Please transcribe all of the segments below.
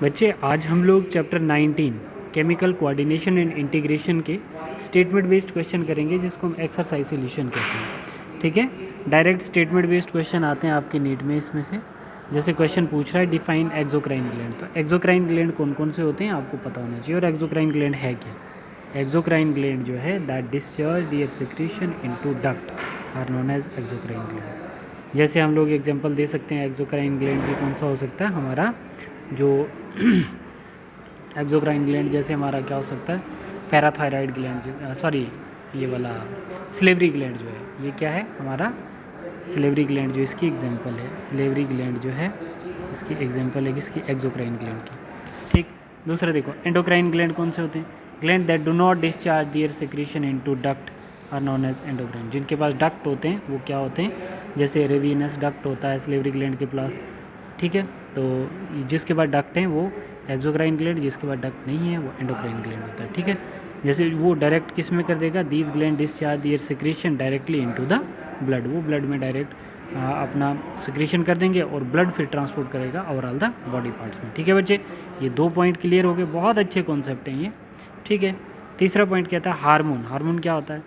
बच्चे आज हम लोग chapter 19 chemical coordination and integration के स्टेटमेंट बेस्ड क्वेश्चन करेंगे, जिसको हम एक्सरसाइज सॉल्यूशन कहते हैं। ठीक है, डायरेक्ट स्टेटमेंट बेस्ड क्वेश्चन आते हैं आपके नीट में। इसमें से जैसे क्वेश्चन पूछ रहा है डिफाइन एक्सोक्राइन ग्लैंड, तो एक्सोक्राइन ग्लैंड कौन कौन से होते हैं आपको पता होना चाहिए। और एक्सोक्राइन ग्लैंड है क्या? एक्सोक्राइन ग्लैंड जो है that discharge their secretion into duct are known as exocrine gland. जैसे हम लोग एग्जांपल दे सकते हैं एक्सोक्राइन ग्लैंड भी कौन सा हो सकता है हमारा, जो एक्सोक्राइन ग्लैंड जैसे हमारा क्या हो सकता है, पैराथायराइड ग्लैंड, सॉरी ये वाला सिलेवरी ग्लैंड जो है, ये क्या है हमारा सिलेवरी ग्लैंड, जो इसकी एग्जांपल है। सिलेवरी ग्लैंड जो है इसकी एग्जांपल है किसकी, एक्सोक्राइन ग्लैंड की। ठीक, दूसरा देखो एंडोक्राइन ग्लैंड कौन से होते हैं, gland that do not discharge their secretion into duct are known as endocrine. जिनके पास डक्ट होते हैं वो क्या होते हैं, जैसे रेविनस डक्ट होता है सिलेवरी ग्लैंड के पास। ठीक है, तो जिसके पास डक्ट हैं वो एक्सोक्राइन ग्लैंड, जिसके पास डक्ट नहीं है वो एंडोक्राइन ग्लैंड होता है। ठीक है, जैसे वो डायरेक्ट किस में कर देगा, these gland discharge their secretion directly into the blood, वो ब्लड में डायरेक्ट अपना सेक्रेशन कर देंगे और ब्लड फिर ट्रांसपोर्ट करेगा ओवरऑल द बॉडी पार्ट्स में। ठीक है बच्चे, ये 2 पॉइंट क्लियर हो गए, बहुत अच्छे कॉन्सेप्ट हैं ये। ठीक है, तीसरा पॉइंट कहता है हार्मोन। हार्मोन क्या होता है,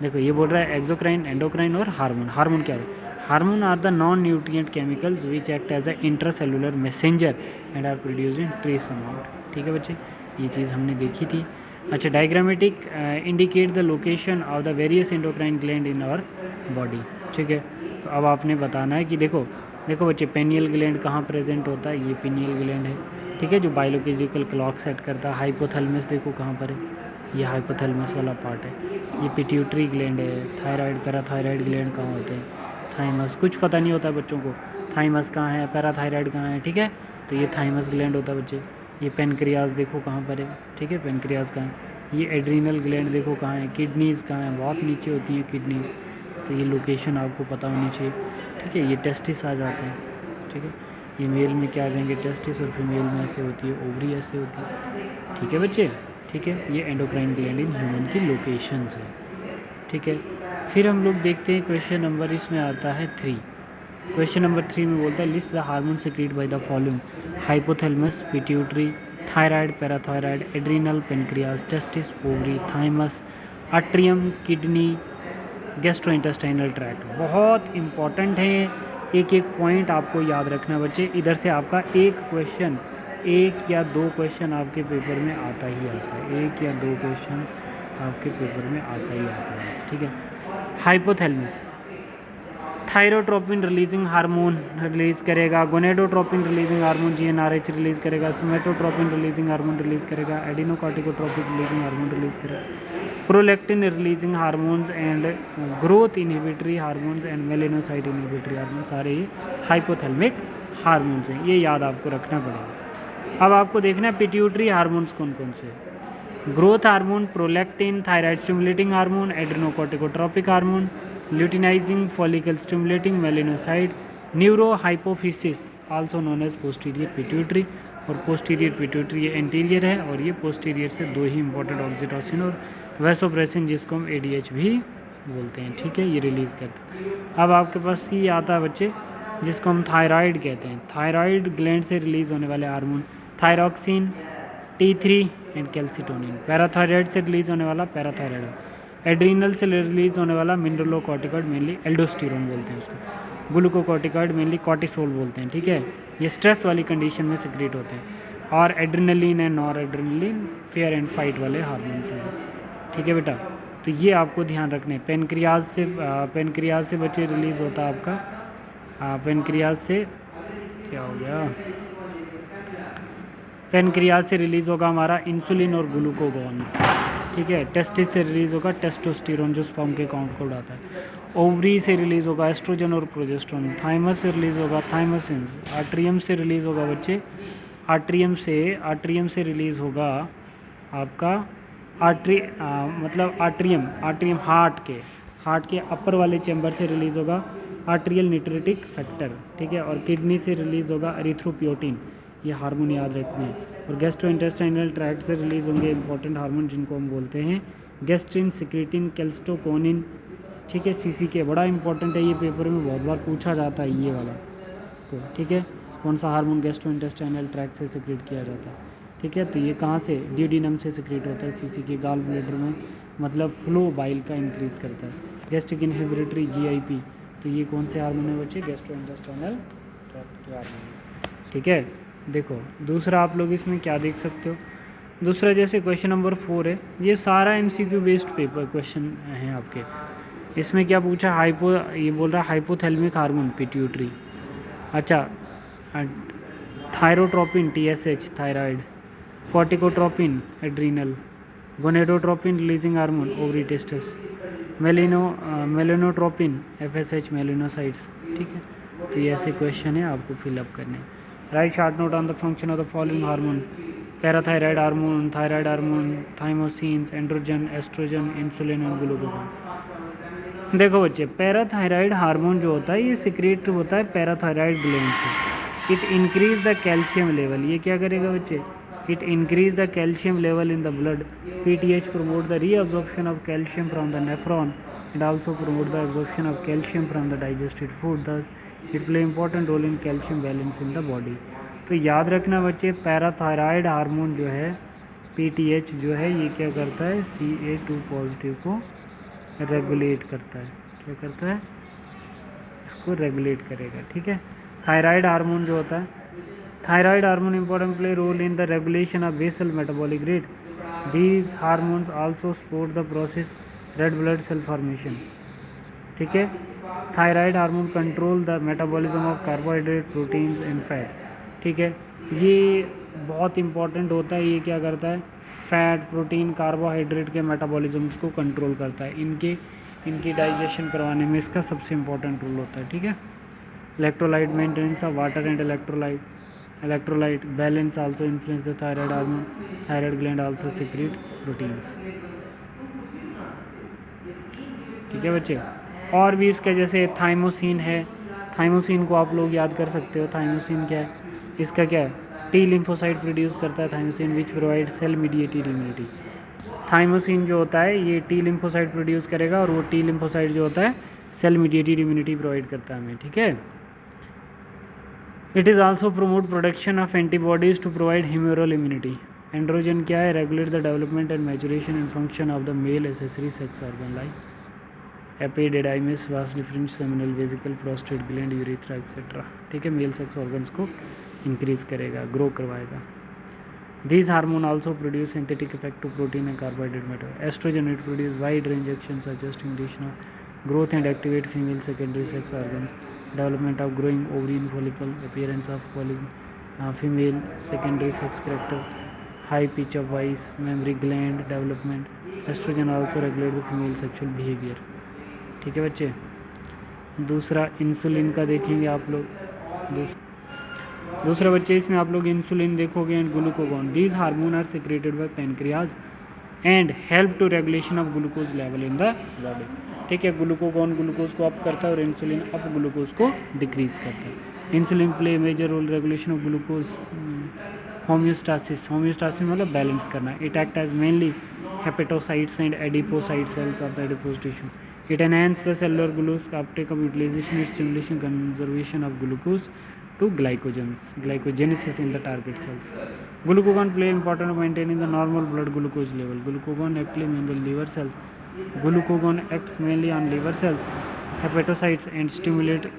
देखो ये बोल रहा है एक्सोक्राइन, एंडोक्राइन और हार्मोन। हार्मोन क्या होता है, hormone are the non nutrient chemicals which act as a intracellular messenger and are produce in trace amount. ठीक है बच्चे, ये चीज़ हमने देखी थी। अच्छा, diagrammatic indicate the location of the various endocrine gland in our body. ठीक है, तो अब आपने बताना है कि देखो देखो बच्चे पेनियल ग्लैंड कहाँ प्रेजेंट होता है, ये पेनियल ग्लैंड है। ठीक है, जो बायोलॉजिकल क्लॉक सेट करता है। हाइपोथैलेमस देखो कहाँ पर है, ये हाइपोथैलेमस वाला पार्ट है। ये पिट्यूटरी ग्लैंड है। थायराइड, पैराथायराइड ग्लैंड कहाँ होते हैं, थाइमस। कुछ पता नहीं होता बच्चों को, थाइमस कहाँ है, पैराथायराइड कहाँ है। ठीक है, तो ये थाइमस ग्लैंड होता है बच्चे। ये पेनक्रियाज देखो कहाँ पर है। ठीक है, पेनक्रियाज कहाँ है। ये एड्रीनल ग्लैंड देखो कहाँ है। किडनीज़ कहाँ है, बहुत नीचे होती हैं किडनीज़, तो ये लोकेशन आपको पता होनी चाहिए। ठीक है, ये टेस्टिस आ जाते हैं। ठीक है, ये मेल में क्या आ जाएंगे टेस्टिस, और फीमेल में ऐसे होती है ओवरी, ऐसे होती है। ठीक है बच्चे, ठीक है, ये एंडोक्राइन ग्लैंड इन ह्यूमन की लोकेशंस है। ठीक है, फिर हम लोग देखते हैं क्वेश्चन नंबर, इसमें आता है 3। क्वेश्चन नंबर 3 में बोलता है list the hormone secret by the following, hypothalamus, pituitary, thyroid, parathyroid, adrenal, pancreas, testis, ovary, thymus, atrium, kidney, gastrointestinal tract. बहुत इंपॉर्टेंट है, एक एक पॉइंट आपको याद रखना बच्चे। इधर से आपका एक क्वेश्चन, 1 या 2 क्वेश्चन आपके पेपर में आता ही आता है, 1 या 2 क्वेश्चन आपके पेपर में आता ही आता है। ठीक है, hypothalamus thyrotropin releasing hormone release करेगा, gonadotropin releasing hormone GnRH release करेगा, सोमेटोट्रोपिन रिलीजिंग हार्मोन रिलीज़ करेगा, एडिनोकॉर्टिकोट्रोपिन रिलीजिंग हार्मोन रिलीज़ करेगा, prolactin releasing hormones and growth inhibitory hormones and melanocyte inhibitory hormone, सारे ये हाइपोथैलेमिक हार्मोन्स हैं। ये याद आपको रखना पड़ेगा। अब आपको देखना है पिट्यूटरी हार्मोन्स कौन कौन से, growth hormone, prolactin, thyroid stimulating hormone, adrenocorticotropic hormone, luteinizing follicle stimulating melanocyte, neuro hypophysis also known as posterior pituitary. और पोस्टीरियर पिट्यूटरी ये एंटीरियर है, और ये पोस्टीरियर से 2 ही इंपॉर्टेंट ऑक्सीटोसिन और वैसोप्रेसिन, जिसको हम एडीएच भी बोलते हैं। ठीक है, ये रिलीज़ करते हैं। अब आपके पास सी आता है बच्चे, जिसको हम थायराइड कहते हैं। थायराइड ग्लैंड से रिलीज़ होने वाले hormone, thyroxine, T3 and calcitonin. Parathyroid से रिलीज़ होने वाला पैराथायराइड, एड्रीनल से रिलीज़ होने वाला मिनरलोकॉर्टिकॉइड, मेनली एल्डोस्टेरोन बोलते हैं उसको, ग्लूकोकॉर्टिकॉइड मेनली कॉर्टिसोल बोलते हैं। ठीक है, ये स्ट्रेस वाली कंडीशन में सिक्रेट होते हैं। और adrenaline and nor adrenaline fair and fight वाले हार्मोन्स हैं। ठीक है बेटा, तो ये आपको ध्यान रखने। पेनक्रियाज से बच्चे रिलीज़ होता है आपका, पेनक्रियाज से क्या हो गया, पेनक्रियाज से रिलीज़ होगा हमारा इंसुलिन और ग्लूकोगॉन्स। ठीक है, टेस्टिस से रिलीज़ होगा टेस्टोस्टेरोन, जो स्पर्म के काउंट को बढ़ाता है। ओवरी से रिलीज़ होगा एस्ट्रोजन और प्रोजेस्टेरोन। थाइमस से रिलीज़ होगा थाइमसिन। आट्रियम से रिलीज़ होगा बच्चे, आट्रियम से रिलीज़ होगा आपका मतलब आट्रियम हार्ट के अपर वाले चैम्बर से रिलीज़ होगा आर्ट्रियल निट्रेटिक फैक्टर। ठीक है, और किडनी से रिलीज़ होगा एरिथ्रोपियोटिन, ये हार्मोन याद रखने हैं। और गैस्ट्रोइंटेस्टाइनल ट्रैक्ट से रिलीज़ होंगे इंपॉर्टेंट हार्मोन, जिनको हम बोलते हैं गैस्ट्रिन, सिक्रेटिन, कैल्स्टोकोनिन। ठीक है, सीसीके बड़ा इंपॉर्टेंट है, ये पेपर में बहुत बार पूछा जाता है ये वाला इसको। ठीक है, कौन सा हार्मोन गैस्ट्रोइंटेस्टाइनल ट्रैक्ट से सिक्रेट किया जाता है, ठीक है। तो ये कहाँ से, ड्यूडेनम से सिक्रेट होता है, सीसी के गाल ब्लैडर में, मतलब फ्लो बाइल का इंक्रीज़ करता है। गैस्ट्रिक इनहिबिटरी जीआईपी, तो ये कौन से हार्मोन है बच्चे, गैस्ट्रोइंटेस्टाइनल ट्रैक्ट के हार्मोन, ठीक है। देखो दूसरा आप लोग इसमें क्या देख सकते हो, दूसरा जैसे क्वेश्चन नंबर 4 है, ये सारा एमसीक्यू बेस्ड पेपर क्वेश्चन है आपके। इसमें क्या पूछा, ये बोल रहा है हाइपोथैलेमिक हार्मोन पिट्यूटरी, अच्छा, thyrotropin TSH thyroid, corticotropin adrenal, gonadotropin releasing hormone ovary testes, melanotropin FSH melanocytes, ठीक है। तो ये ऐसे क्वेश्चन है आपको फिलअप करने। Write short note on the function of the following hormone, parathyroid hormone, thyroid hormone, thymosins, androgen, oestrogen, insulin and glucagon. देखो बच्चे, पैराथायराइड हार्मोन जो होता है ये सिक्रेट होता है पैराथायराइड ग्लैंड से। It increase the calcium level, ये क्या करेगा बच्चे, it increase the calcium level in the blood. PTH promote the reabsorption of calcium from the nephron and also promote the absorption of calcium from the digested food, thus it play important role in calcium balance in the body। तो याद रखना बच्चे, parathyroid hormone जो है PTH जो है ये क्या करता है, CA2 पॉजिटिव को रेगुलेट करता है, क्या करता है, इसको रेगुलेट करेगा, ठीक है। थायराइड हार्मोन जो होता है, thyroid hormone important play role in the regulation of basal metabolic rate. These hormones also support the process red blood cell formation, ठीक है। Thyroid hormone control the metabolism of carbohydrate, proteins and fat, ठीक है। ये बहुत important होता है, ये क्या करता है, फैट, प्रोटीन, कार्बोहाइड्रेट के मेटाबॉलिज्म को कंट्रोल करता है, इनकी डाइजेशन करवाने में इसका सबसे इंपॉर्टेंट रोल होता है, ठीक है। Electrolyte maintenance of water and electrolyte balance also influence the thyroid hormone, thyroid gland also secrete proteins, ठीक है बच्चे। और भी इसके जैसे थाइमोसिन है, थाइमोसिन को आप लोग याद कर सकते हो, थाइमोसिन क्या है, इसका क्या है, टी लिम्फोसाइट प्रोड्यूस करता है thymosin which provide cell mediated immunity. Thymosin जो होता है ये टी लिम्फोसाइट प्रोड्यूस करेगा और वो टी लिम्फोसाइट जो होता है सेल मीडिएटेड इम्यूनिटी प्रोवाइड करता है हमें, ठीक है। It is also promote production of antibodies to provide humoral immunity. Androgen क्या है, regulate the development and maturation and function of the male accessory sex organ like epididymis, vas deferens, seminal vesicle, prostate gland, urethra etcetera, ठीक है। Male sex organs को increase करेगा, grow करवाएगा। These hormone also produce synthetic effect to protein and carbohydrate matter. Estrogen it produce wide range action such as stimulation of growth and activate female secondary sex organs, development of growing ovarian follicle, appearance of female secondary sex character, high pitch of voice, memory gland development. Estrogen also regulate the female sexual behavior, ठीक है बच्चे। दूसरा insulin का देखेंगे आप लोग, दूसरा बच्चे इसमें आप लोग इंसुलिन देखोगे and glucagon. These hormone are secreted by pancreas and help to regulation of glucose level in the body, ठीक है। ग्लूकोगॉन ग्लूकोज को अप करता है और इंसुलिन अप ग्लूकोज को डिक्रीज करता है। Insulin play major role regulation of glucose, homeostasis, homeostasis मतलब बैलेंस करना। It act as mainly hepatocytes and adipocyte cells of the adipose tissue. It enhance the cellular glucose uptake of utilisation, it stimulation conservation of glucose to glycogenesis in the target cells. Glucagon play important in maintaining the normal blood glucose level. Glucagon actively in the liver cells. Glucagon acts mainly on liver cells, hepatocytes and stimulate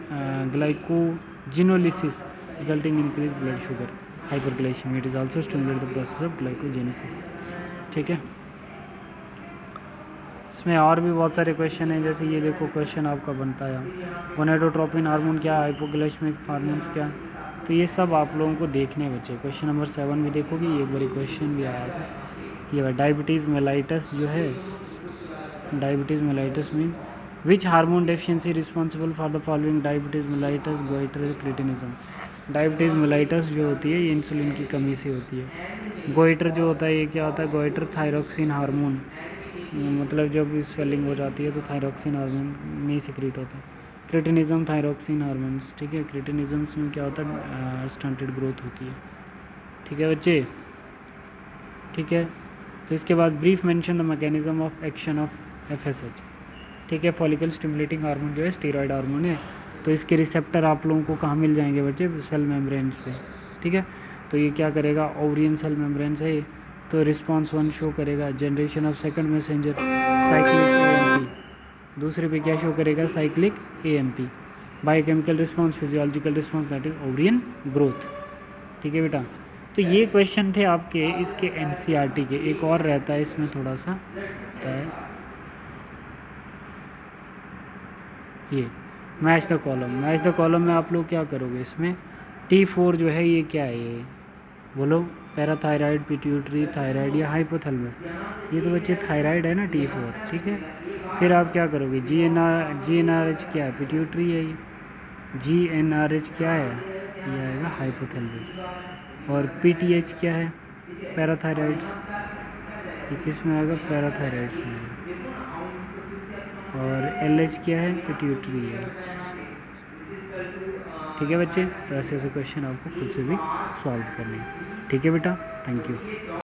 glycogenolysis, resulting in increased blood sugar, hyperglycemia. It is also stimulate the process of glycogenesis, ठीक है। इसमें और भी बहुत सारे question हैं, जैसे ये देखो क्वेश्चन आपका बनता है, गोनेडोट्रोपिन हार्मोन क्या, हाइपोग्लाइसेमिक हार्मोन्स क्या, तो ये सब आप लोगों को देखने बच्चे। क्वेश्चन नंबर 7 भी देखोगे, ये एक बारी क्वेश्चन भी आया था, ये डायबिटीज़ मेलाइटस जो है, diabetes mellitus mean which hormone deficiency responsible for the following, diabetes mellitus, goitre, cretinism. Diabetes mellitus जो होती है ये इंसुलिन की कमी से होती है। गोइटर जो होता है ये क्या होता है, गोइटर थायरोक्सिन हार्मोन, मतलब जब स्वेलिंग हो जाती है तो थायरोक्सिन हार्मोन नहीं सिक्रीट होता। क्रिटिनिज्म थायरोक्सिन हार्मोन्स, ठीक है। क्रिटिनिज्म में क्या होता है, स्टंटेड ग्रोथ होती है, ठीक है बच्चे, ठीक है। तो इसके बाद brief mention the mechanism of action of FSH, ठीक है। फॉलिकल स्टिमुलेटिंग हार्मोन जो है स्टेरॉयड हार्मोन है, तो इसके रिसेप्टर आप लोगों को कहाँ मिल जाएंगे बच्चे, सेल मेम्ब्रेन पे, ठीक है। तो ये क्या करेगा, ओवरियन सेल मेम्ब्रेन से, तो रिस्पॉन्स 1 शो करेगा, generation of second messenger cyclic AMP, दूसरे पे क्या शो करेगा, cyclic AMP, biochemical response, physiological response, that is ovarian growth, ठीक है बेटा। तो ये क्वेश्चन थे आपके इसके NCERT के। एक और रहता है इसमें थोड़ा सा होता है, ये match the column. Match the column में आप लोग क्या करोगे, इसमें T4 जो है ये क्या है, ये बोलो, पैराथायराइड, पिट्यूटरी, थायराइड या हाइपोथैलेमस, ये तो बच्चे थायराइड है ना T4, ठीक है। फिर आप क्या करोगे, GnRH क्या है, पिट्यूटरी है, ये GnRH क्या है, ये आएगा हाइपोथैलेमस, और PTH क्या है, पैराथायराइड्स, ये किस में आएगा, पैराथायराइड्स में आएगा, और LH क्या है, पिट्यूटरी है, ठीक है बच्चे। तो ऐसे ऐसे क्वेश्चन आपको खुद से भी सॉल्व करने हैं, ठीक है बेटा, थैंक यू।